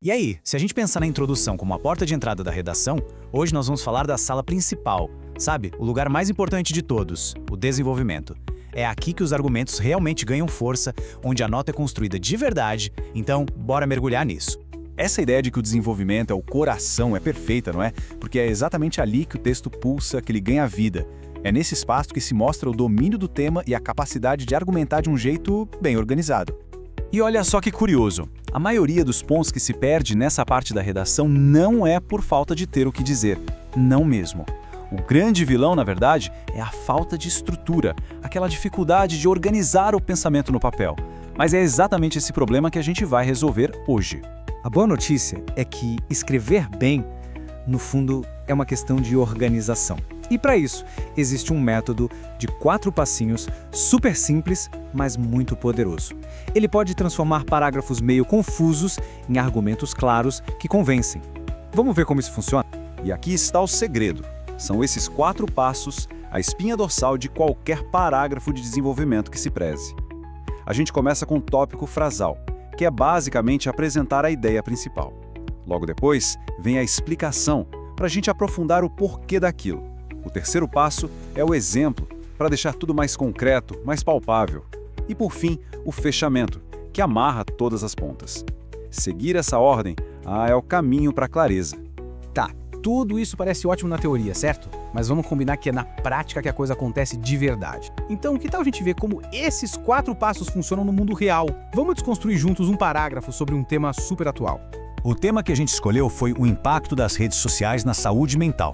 E aí, se a gente pensar na introdução como a porta de entrada da redação, hoje nós vamos falar da sala principal, sabe? O lugar mais importante de todos, o desenvolvimento. É aqui que os argumentos realmente ganham força, onde a nota é construída de verdade, então bora mergulhar nisso. Essa ideia de que o desenvolvimento é o coração é perfeita, não é? Porque é exatamente ali que o texto pulsa, que ele ganha vida. É nesse espaço que se mostra o domínio do tema e a capacidade de argumentar de um jeito bem organizado. E olha só que curioso, a maioria dos pontos que se perde nessa parte da redação não é por falta de ter o que dizer, não mesmo. O grande vilão, na verdade, é a falta de estrutura, aquela dificuldade de organizar o pensamento no papel. Mas é exatamente esse problema que a gente vai resolver hoje. A boa notícia é que escrever bem, no fundo, é uma questão de organização. E para isso, existe um método de 4 passinhos super simples, mas muito poderoso. Ele pode transformar parágrafos meio confusos em argumentos claros que convencem. Vamos ver como isso funciona? E aqui está o segredo. São esses 4 passos, a espinha dorsal de qualquer parágrafo de desenvolvimento que se preze. A gente começa com o tópico frasal, que é basicamente apresentar a ideia principal. Logo depois, vem a explicação, para a gente aprofundar o porquê daquilo. O terceiro passo é o exemplo, para deixar tudo mais concreto, mais palpável. E por fim, o fechamento, que amarra todas as pontas. Seguir essa ordem é o caminho para a clareza. Tá, tudo isso parece ótimo na teoria, certo? Mas vamos combinar que é na prática que a coisa acontece de verdade. Então, que tal a gente ver como esses 4 passos funcionam no mundo real? Vamos desconstruir juntos um parágrafo sobre um tema super atual. O tema que a gente escolheu foi o impacto das redes sociais na saúde mental.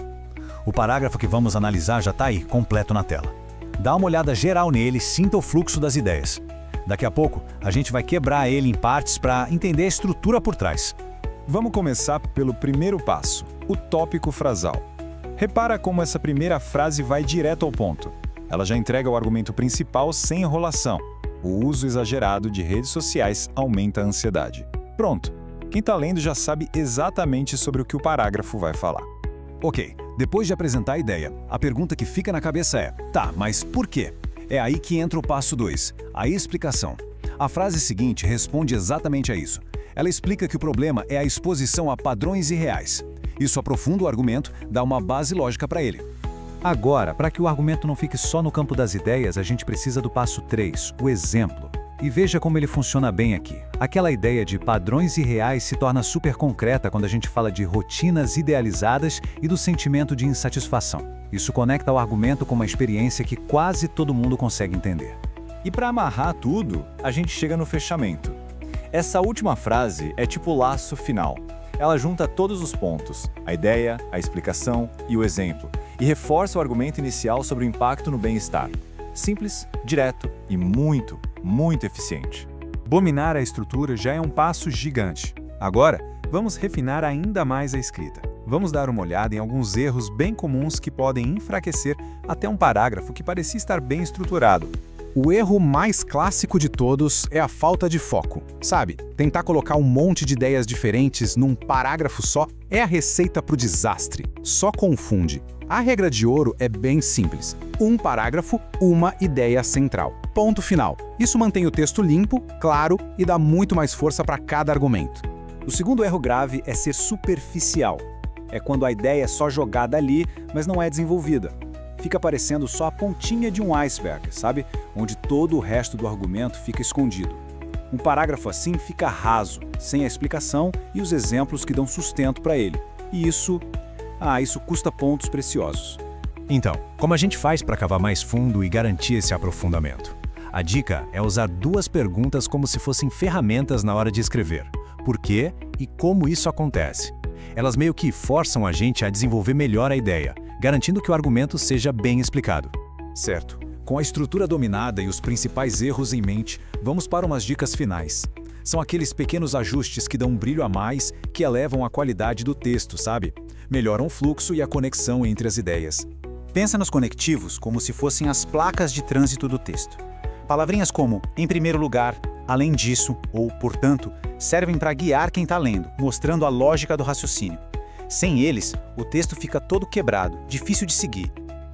O parágrafo que vamos analisar já está aí, completo na tela. Dá uma olhada geral nele, sinta o fluxo das ideias. Daqui a pouco, a gente vai quebrar ele em partes para entender a estrutura por trás. Vamos começar pelo primeiro passo, o tópico frasal. Repara como essa primeira frase vai direto ao ponto. Ela já entrega o argumento principal sem enrolação. O uso exagerado de redes sociais aumenta a ansiedade. Pronto, quem está lendo já sabe exatamente sobre o que o parágrafo vai falar. Ok, depois de apresentar a ideia, a pergunta que fica na cabeça é: tá, mas por quê? É aí que entra o passo 2, a explicação. A frase seguinte responde exatamente a isso. Ela explica que o problema é a exposição a padrões irreais. Isso aprofunda o argumento, dá uma base lógica para ele. Agora, para que o argumento não fique só no campo das ideias, a gente precisa do passo 3, o exemplo. E veja como ele funciona bem aqui. Aquela ideia de padrões irreais se torna super concreta quando a gente fala de rotinas idealizadas e do sentimento de insatisfação. Isso conecta o argumento com uma experiência que quase todo mundo consegue entender. E para amarrar tudo, a gente chega no fechamento. Essa última frase é tipo o laço final. Ela junta todos os pontos, a ideia, a explicação e o exemplo, e reforça o argumento inicial sobre o impacto no bem-estar. Simples, direto e muito eficiente. Dominar a estrutura já é um passo gigante. Agora, vamos refinar ainda mais a escrita. Vamos dar uma olhada em alguns erros bem comuns que podem enfraquecer até um parágrafo que parecia estar bem estruturado. O erro mais clássico de todos é a falta de foco. Sabe, tentar colocar um monte de ideias diferentes num parágrafo só é a receita para o desastre. Só confunde. A regra de ouro é bem simples. Um parágrafo, uma ideia central. Ponto final. Isso mantém o texto limpo, claro e dá muito mais força para cada argumento. O segundo erro grave é ser superficial. É quando a ideia é só jogada ali, mas não é desenvolvida. Fica parecendo só a pontinha de um iceberg, sabe? Onde todo o resto do argumento fica escondido. Um parágrafo assim fica raso, sem a explicação e os exemplos que dão sustento para ele. E isso custa pontos preciosos. Então, como a gente faz para cavar mais fundo e garantir esse aprofundamento? A dica é usar 2 perguntas como se fossem ferramentas na hora de escrever. Por quê e como isso acontece? Elas meio que forçam a gente a desenvolver melhor a ideia, garantindo que o argumento seja bem explicado. Certo. Com a estrutura dominada e os principais erros em mente, vamos para umas dicas finais. São aqueles pequenos ajustes que dão um brilho a mais, que elevam a qualidade do texto, sabe? Melhoram o fluxo e a conexão entre as ideias. Pensa nos conectivos como se fossem as placas de trânsito do texto. Palavrinhas como "em primeiro lugar", "além disso" ou "portanto" servem para guiar quem está lendo, mostrando a lógica do raciocínio. Sem eles, o texto fica todo quebrado, difícil de seguir.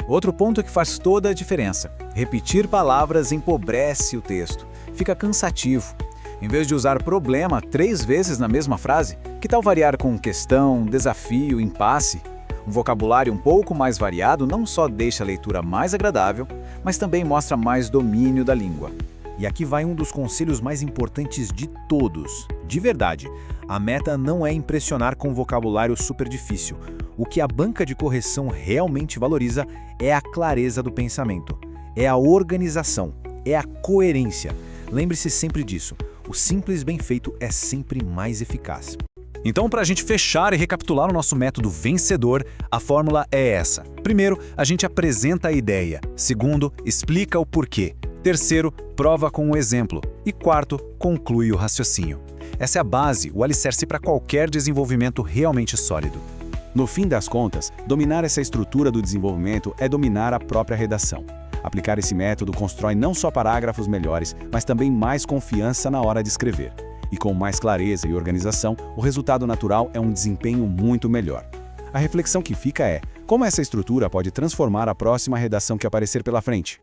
Outro ponto que faz toda a diferença: repetir palavras empobrece o texto, fica cansativo. Em vez de usar problema 3 vezes na mesma frase, que tal variar com questão, desafio, impasse? Um vocabulário um pouco mais variado não só deixa a leitura mais agradável, mas também mostra mais domínio da língua. E aqui vai um dos conselhos mais importantes de todos. De verdade, a meta não é impressionar com um vocabulário super difícil. O que a banca de correção realmente valoriza é a clareza do pensamento, é a organização, é a coerência. Lembre-se sempre disso. O simples bem feito é sempre mais eficaz. Então, para a gente fechar e recapitular o nosso método vencedor, a fórmula é essa. Primeiro, a gente apresenta a ideia. Segundo, explica o porquê. Terceiro, prova com um exemplo. E quarto, conclui o raciocínio. Essa é a base, o alicerce para qualquer desenvolvimento realmente sólido. No fim das contas, dominar essa estrutura do desenvolvimento é dominar a própria redação. Aplicar esse método constrói não só parágrafos melhores, mas também mais confiança na hora de escrever. E com mais clareza e organização, o resultado natural é um desempenho muito melhor. A reflexão que fica é: como essa estrutura pode transformar a próxima redação que aparecer pela frente?